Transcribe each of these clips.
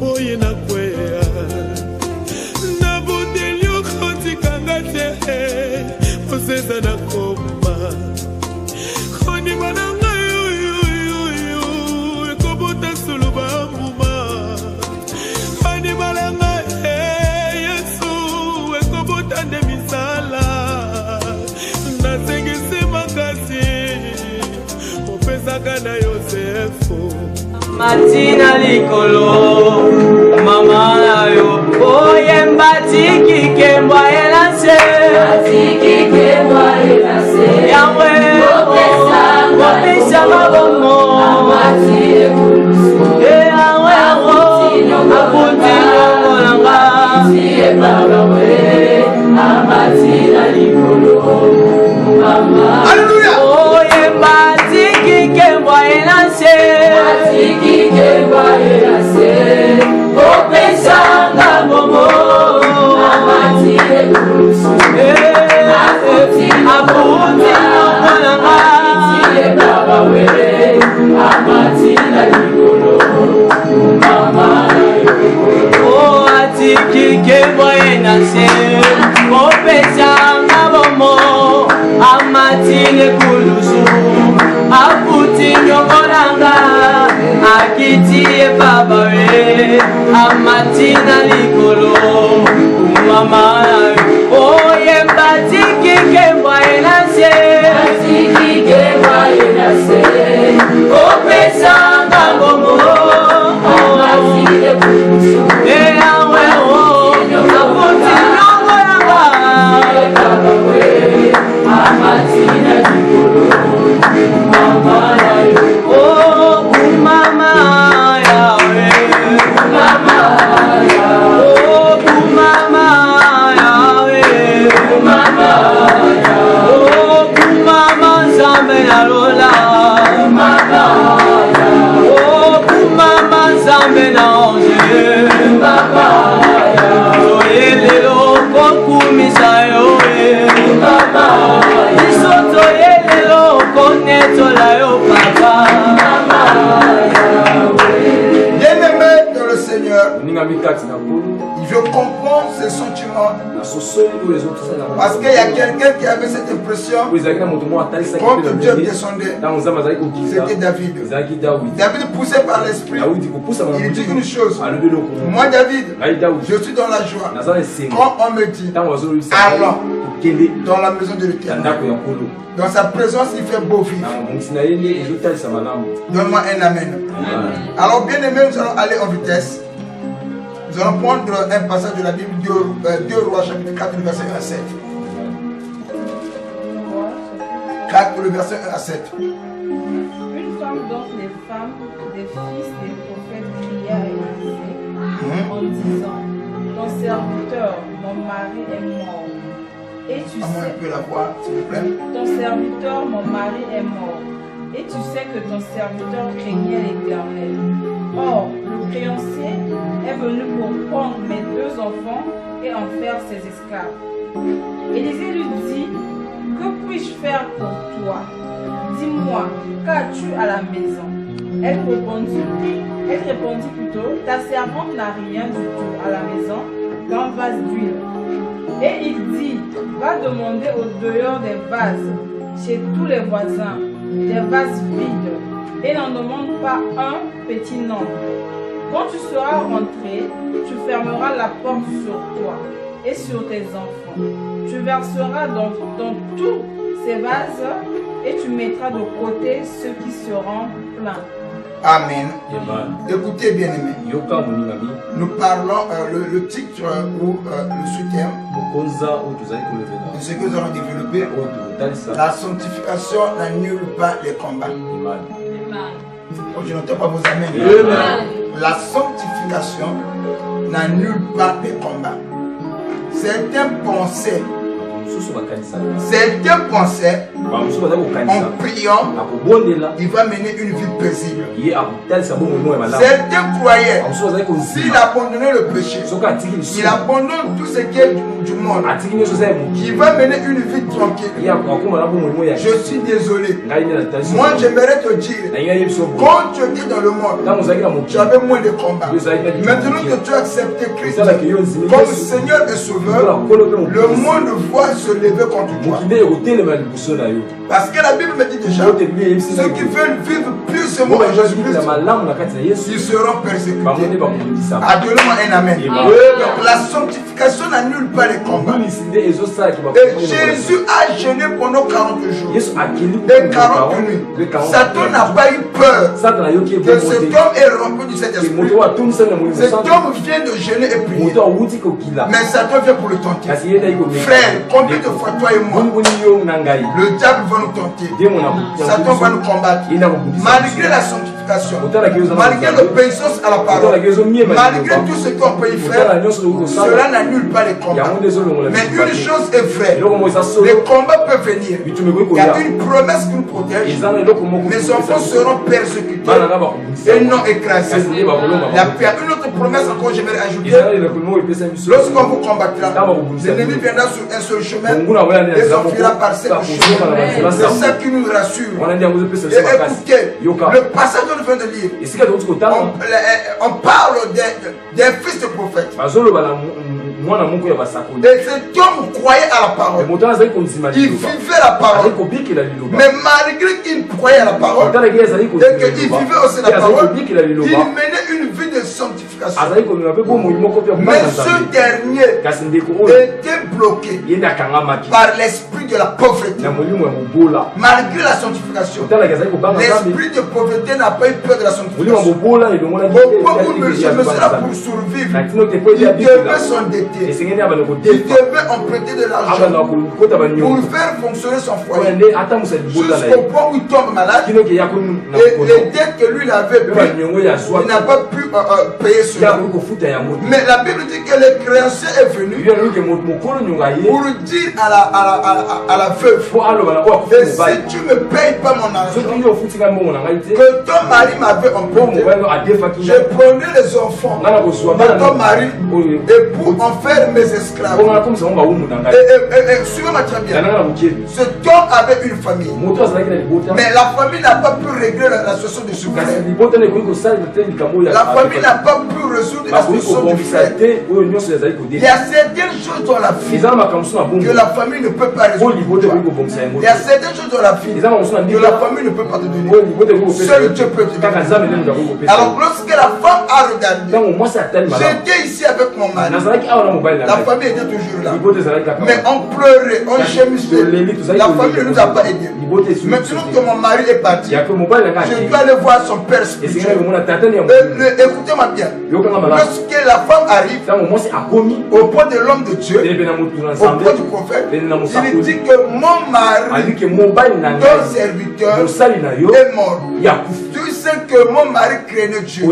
boye na kwea na bodelio koti kangate oseza na koma koni mananga yo ekobota suluba muma koni malanga Yesu ekobota nde misala nasengisi makasi opesaka na Yosefu Matina likolo mama yo oye mbatiki kembwa elase mbatiki kembwa elase yawe opesa mabomo amatile kulusu yawe akutino kolanga siye baba we amatina likolo mama haleluya oye mbatiki kembwa elase mbatiki kembwa elase opesanga momo amatile kulusu akutino kolanga siye baba we amatina likolo mama oh atiki kembwa elase opesanga momo amatile kulusu akutino kolanga akitie baba we amatina likolo mama oye mbatiki kembwa elase mbatiki kembwa elase opesanga momo amatile kulusu eawe akutino kolanga baba we amatina likolo mama oh mama yawe mama oh mama yawe mama oh mama zambe na lola mama oh mama zambe na onje mama oye lelo kokumisa yo mama isoto yelelo koneto la yo papa bien-aimé dans le Seigneur, je comprends ces sentiments parce qu'il y a quelqu'un qui avait cette impression quand Dieu descendait, c'était David. David poussé par l'esprit, il dit une chose: moi David, je suis dans la joie quand on me dit allons dans la maison de l'Éternel. Dans sa présence, il fait beau vivre. Donne-moi un amen. Alors, bien aimé, nous allons aller en vitesse. Nous allons prendre un passage de la Bible, 2 Rois, chapitre 4, le verset 1 à 7. 4, le verset 1 à 7. Une femme dont les femmes des fils des prophètes cria à Élisée en disant: ton serviteur, mon mari est mort. Et tu sais, un peu la voix, s'il vous plaît. Ton serviteur, mon mari est mort. Et tu sais que ton serviteur craignait l'Éternel. Or, le créancier est venu pour prendre mes 2 enfants et en faire ses esclaves. Élisée lui dit: que puis-je faire pour toi? Dis-moi, qu'as-tu à la maison? Elle répondit plutôt: ta servante n'a rien du tout à la maison qu'un vase d'huile. Et il dit: va demander au dehors des vases, chez tous les voisins, des vases vides, et n'en demande pas un petit nombre. Quand tu seras rentré, tu fermeras la porte sur toi et sur tes enfants. Tu verseras dans tous ces vases et tu mettras de côté ceux qui seront pleins. Amen. Écoutez, bien aimé, nous parlons le titre ou le sous-thème de ce que nous allons développer. La sanctification n'annule pas les combats. Oh, je n'entends pas vos amens. La sanctification n'annule pas les combats. Certains pensaient Certains pensaient en priant, il va mener une vie paisible. Certains croyaient s'il abandonnait le péché, il abandonne tout ce qui est du monde, il va mener une vie tranquille. Je suis désolé. Moi, j'aimerais te dire, quand tu étais dans le monde, tu avais moins de combats. Maintenant que tu as accepté Christ comme Seigneur et Sauveur, le monde voit se lever contre toi. Parce que la Bible me dit déjà, ceux qui veulent vivre plus ce monde en Jésus-Christ, ils seront persécutés. Adonne-moi un amen. Donc la sanctification n'annule pas les combats. Et Jésus a jeûné pendant 40 jours et 40 nuits. Satan n'a pas eu peur que cet homme est rempli du Saint-Esprit. Cet homme vient de jeûner et prier. Mais Satan vient pour le tenter. Frère, combien de fois toi et moi, le diable va nous tenter, Satan va nous combattre, malgré la sanctification, malgré l'obéissance à la parole, malgré tout ce qu'on peut y faire, cela n'annule pas les combats. Mais une chose est vraie, les combats peuvent venir. Il y a une promesse qui nous protège. Mes enfants seront persécutés et non écrasés. Il y a une autre promesse encore, j'aimerais ajouter. Lorsqu'on vous combattra, l'ennemi viendra sur un seul chemin et s'enfuira par sept chemins. C'est ça qui nous rassure. Et écoutez, le passage que nous venons de lire, on parle des fils de prophètes. Et cet homme croyait à la parole. Il vivait la parole. Mais malgré qu'il croyait à la parole et qu'il vivait aussi la parole, il menait une vie de sanctification. Mais ce dernier était bloqué par l'esprit de la pauvreté. Malgré la sanctification, l'esprit de pauvreté n'a pas eu peur de la sanctification. Au point où monsieur là pour survivre, il devait s'endetter. Il devait emprunter de l'argent pour faire fonctionner son foyer. Jusqu'au point où il tombe malade, et les dettes que lui avait pris, il n'a pas pu payer cela. Mais la Bible dit que le créancier est venu pour dire à la veuve, et si tu ne me payes pas mon argent que ton mari m'avait emprunté, je prendrai les enfants de ton mari et pour en faire mes esclaves. Et suivez-moi très bien. Cet homme avait une famille, mais la famille n'a pas pu régler la situation de ce frère. La famille n'a pas pu résoudre la situation du frère. Il y a certaines choses dans la vie que la famille ne peut pas résoudre. Il y a certaines choses dans la vie que la famille ne peut pas te donner. Seul Dieu peut te donner. Alors lorsque la femme a regardé, j'étais ici avec mon mari. La famille était toujours là. Mais on pleurait, on gémissait. La famille ne nous a pas aidés. Maintenant que mon mari est parti, je dois aller voir son père spirituel. Écoutez-moi bien. Lorsque la femme arrive au point de l'homme de Dieu, au point du prophète, il dit que mon mari, ton serviteur, est mort. Tu sais que mon mari craignait Dieu.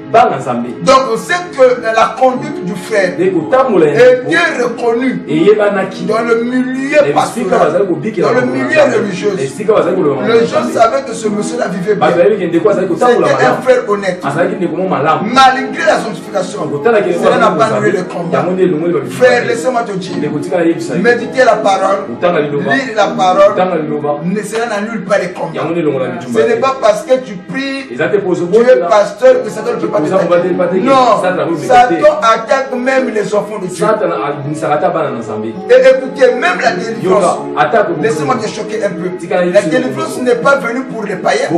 Donc on sait que la conduite du frère était reconnue dans le milieu pastoral, dans le milieu religieux. Les gens savaient que ce monsieur-là vivait bien. C'était un frère honnête. Malgré la sanctification, cela n'a pas annulé le combat. Frère, laissez-moi te dire, méditer la parole, lire la parole, cela n'annule pas les combats. Ce n'est pas parce que tu pries, tu es pasteur que ça donne pas. Non, Satan attaque même les enfants de Dieu. Et écoutez, même la délivrance, laissez-moi te choquer un peu. La délivrance n'est pas venue pour les païens,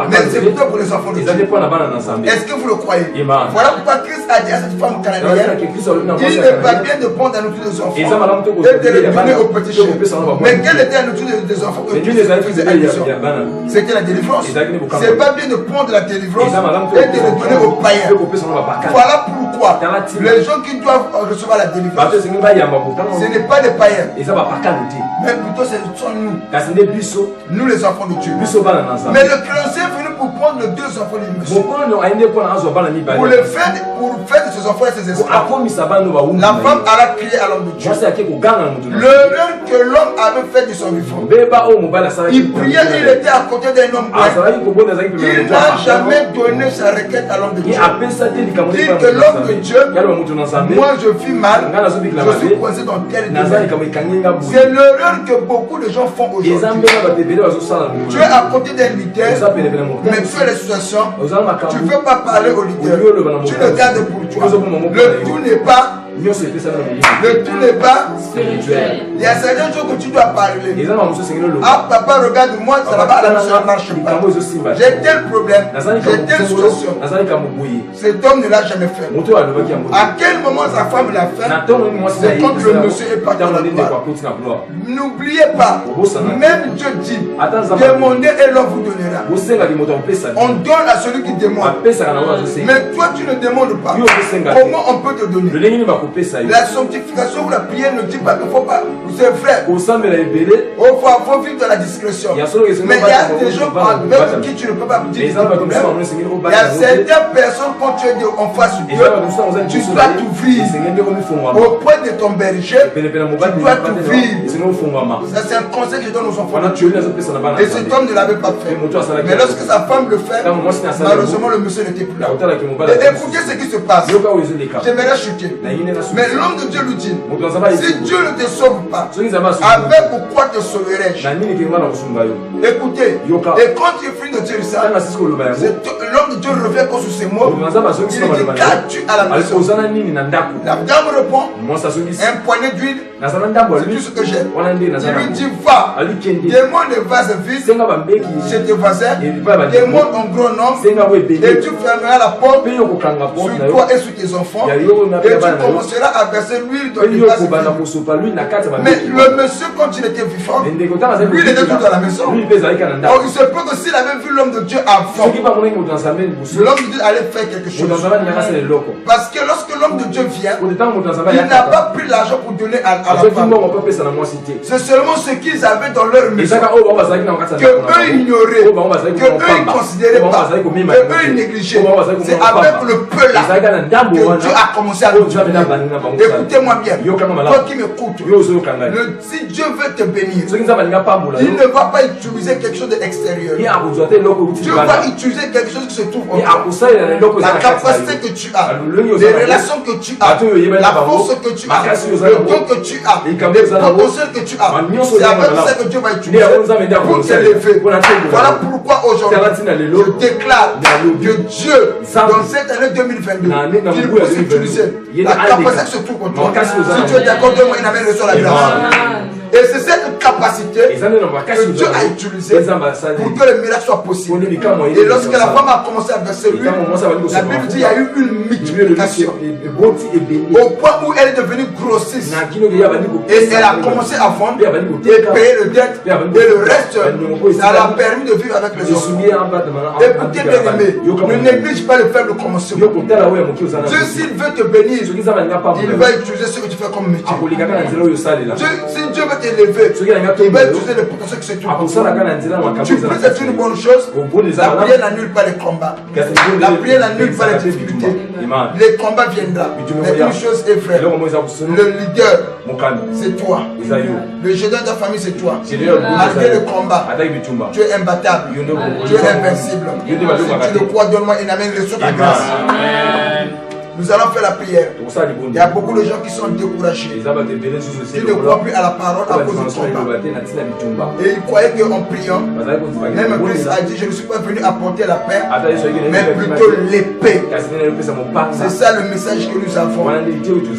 mais c'est plutôt pour les enfants de Dieu. Est-ce que vous le croyez? Voilà pourquoi Christ a dit à cette femme cananéenne, il n'est pas bien de prendre la nourriture des enfants et de les donner aux petits chiens. Mais quelle était la nourriture des enfants que Christ faisait allusion? C'était la délivrance. C'est pas bien de prendre la délivrance et de les donner aux païens. Voilà pourquoi les gens qui doivent recevoir la délivrance, ce n'est pas des païens, mais plutôt ce sont nous les enfants de Dieu. Mais le créancier est venu pour prendre de 2 enfants du monsieur. Pour faire de ses enfants et ses esclaves. La femme a crié à l'homme de Dieu. L'erreur que l'homme avait fait de son vivant. Il priait, il était à côté d'un homme bon. Il n'a jamais donné sa requête à l'homme de Dieu. Dit que l'homme de Dieu, moi je vis mal, je suis coincé dans tel domaine. C'est l'erreur que beaucoup de gens font aujourd'hui. Tu es à côté d'un leader, mais tu as les situations, tu ne veux pas parler au leader, tu le gardes pour toi. Le tout n'est pas spirituel. Il y a certaines choses que tu dois parler. Ah papa, regarde-moi, ça ne marche pas. J'ai tel problème, j'ai telle situation. Cet homme ne l'a jamais fait. À quel moment sa femme l'a fait? C'est quand le monsieur est parti dans la gloire. N'oubliez pas, même Dieu dit, demandez et l'on vous donnera. On donne à celui qui demande. Mais toi tu ne demandes pas. Comment on peut te donner? La sanctification ou la prière ne dit pas qu'il ne faut pas. C'est vrai. Il faut vivre dans la discrétion. Mais il y a des gens avec qui tu ne peux pas dire. Il y a certaines personnes, quand tu es en face de Dieu, tu dois t'ouvrir. Auprès de ton berger, tu dois t'ouvrir. Ça, c'est un conseil que je donne aux enfants. Et cet homme ne l'avait pas fait. Mais lorsque sa femme le fait, malheureusement, le monsieur n'était plus là. Et écoutez ce qui se passe. J'aimerais chuter. Mais l'homme de Dieu lui dit, si Dieu ne te sauve pas, avec pourquoi te sauverai-je? Écoutez, et quand il finit de dire ça, l'homme de Dieu revient sur ses mots. Il dit, qu'as-tu à la maison? La dame répond, un poignet d'huile, c'est tout ce que j'ai. Il lui dit, va, demande des vases vides chez tes voisins, demande un gros nombre, et tu fermeras la porte sur toi et sur tes enfants, et tu commenceras à verser l'huile dans les vases vides. Mais le monsieur, quand il était vivant, lui il était tout dans la maison. Alors il se peut que s'il avait vu l'homme de Dieu avant, l'homme de Dieu allait faire quelque chose. Parce que lorsque l'homme de Dieu vient, il n'a pas pris l'argent pour donner à la femme. C'est seulement ce qu'ils avaient dans leur maison que eux ignoraient, que eux ils considéraient pas, que eux ils négligeaient. C'est avec le peu là que Dieu a commencé à nous dire. Écoutez-moi bien, toi qui m'écoutes, si Dieu veut te bénir, il ne va pas utiliser quelque chose d'extérieur. Dieu va utiliser quelque chose qui se trouve en toi. La capacité que tu as, les relations que tu as, la force que tu as, le don que tu as, les potentiels que tu as. C'est avec ça que Dieu va utiliser pour t'élever. Voilà pourquoi aujourd'hui, je déclare que Dieu, dans cette année 2022, il peut utiliser la capacité que se trouve en toi. Si tu es d'accord, donne-moi une amène sur la grâce. Et c'est cette capacité que Dieu a utilisée pour que le miracle soit possible. Et lorsque la femme a commencé à verser l'huile, la Bible dit qu'il y a eu une multiplication. Au point où elle est devenue grossiste. Et elle a commencé à vendre et payer le dette. Et le reste, ça l'a permis de vivre avec les enfants. Écoutez bien aimé, ne néglige pas le faible commencement. Dieu s'il veut te bénir, il va utiliser ce que tu fais comme métier. Si Dieu veut t'élever, il va utiliser le potentiel que c'est tout. Tu peux être une bonne chose. La prière n'annule pas les combats. La prière n'annule pas les difficultés. Les combats viendront. Mais une chose est vraie. Le leader, c'est toi. Le géant de ta famille, c'est toi. Malgré le combat, tu es imbattable. Tu es invincible. Si tu le crois, donne-moi une amène sur ta grâce. Nous allons faire la prière. Il y a beaucoup de gens qui sont découragés. Ils ne croient plus à la parole à cause du combat. Et ils croyaient qu'en priant, même Christ a dit, je ne suis pas venu apporter la paix, mais plutôt l'épée. C'est ça le message que nous avons.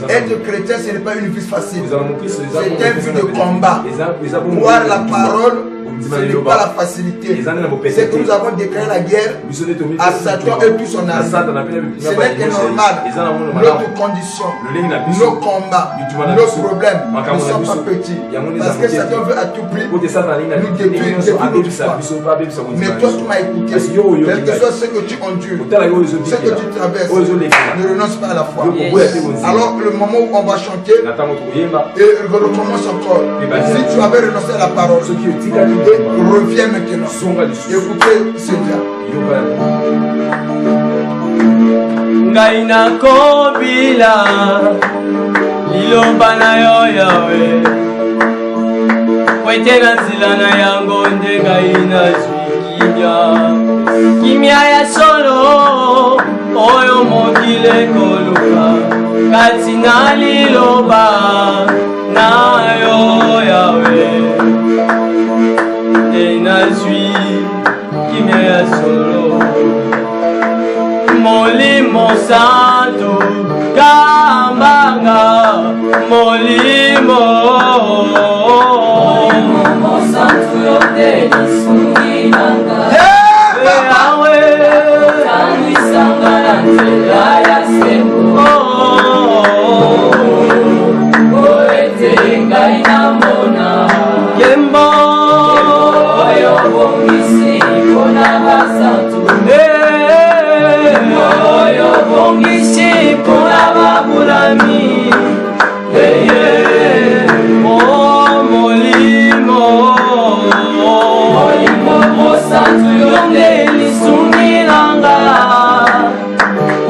Être chrétien, ce n'est pas une vie facile. C'est une vie de combat. Voir la parole, ce n'est pas la facilité. C'est que nous avons déclaré la guerre à Satan et tout son armée. Ce n'est que normal. Notre condition, nos combats, nos problèmes ne sont pas petits. Parce que Satan veut à tout prix nous détruire notre foi. Mais toi tu m'as écouté. Quel que soit ce que tu endures, ce que tu traverses, ne renonce pas à la foi. Alors le moment où on va chanter, et recommence encore. Si tu avais renoncé à la parole, revient maintenant. Écoutez cela. Ngaina kobila liloba na yo yawe kwete na nzela na yango nde ngaina zwi kimia ya solo oyo mokile koluka kati na liloba na yo yawe nde nazwi kimia ya solo Molimo santo Kambanga Molimo santo Yonde Nisunginanga Yawe Tangi Sangara Nzela ya Sembo Koete Ngaina Mona Kembo Yo Bongisi Kona Basantu Moyo bongisi pona babulami molimo mosantu yonde lisungilanga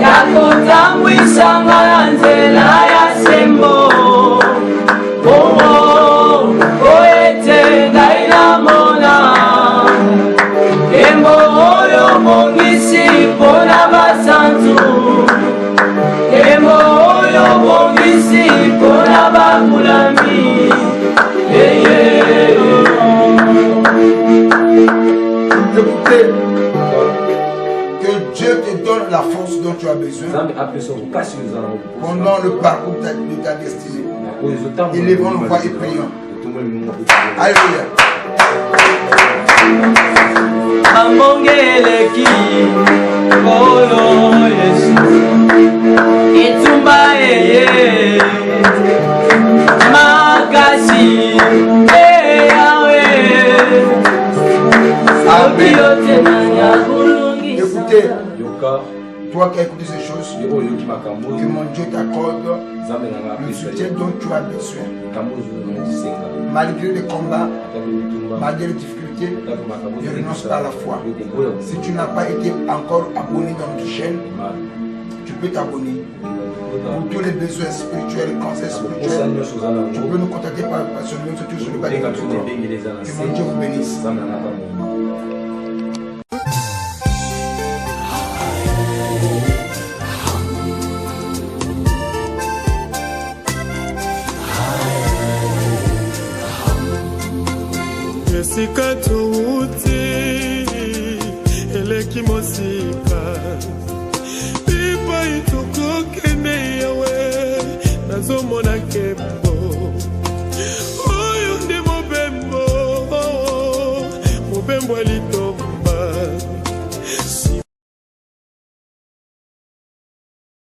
yakotambwisanga ya nzela ya sembo koete ngai namona embo oyo bongisi pona basantu embo oyo bongisi pona babulami Écoutez, que Dieu te donne la force dont tu as besoin pendant le parcours de ta destinée. Élevons nos voix et prions. Alléluia. Amongeleki Kolo Yesu Itumba eye Makasi Eyawe Sabiote nanya kulungi. Écoutez, toi qui as écouté ces choses, que mon Dieu t'accorde le soutien dont tu as besoin. Malgré les combats, malgré les difficultés, ne renonce pas à la foi. Si tu n'as pas été encore abonné dans notre chaîne, tu peux t'abonner. Pour tous les besoins spirituels, conseils spirituels, tu peux nous contacter par ce numéro sur le bas de notre vidéo. Que mon Dieu vous bénisse. Esika tuuti eleki mosika pipa itokokende yawe nazomona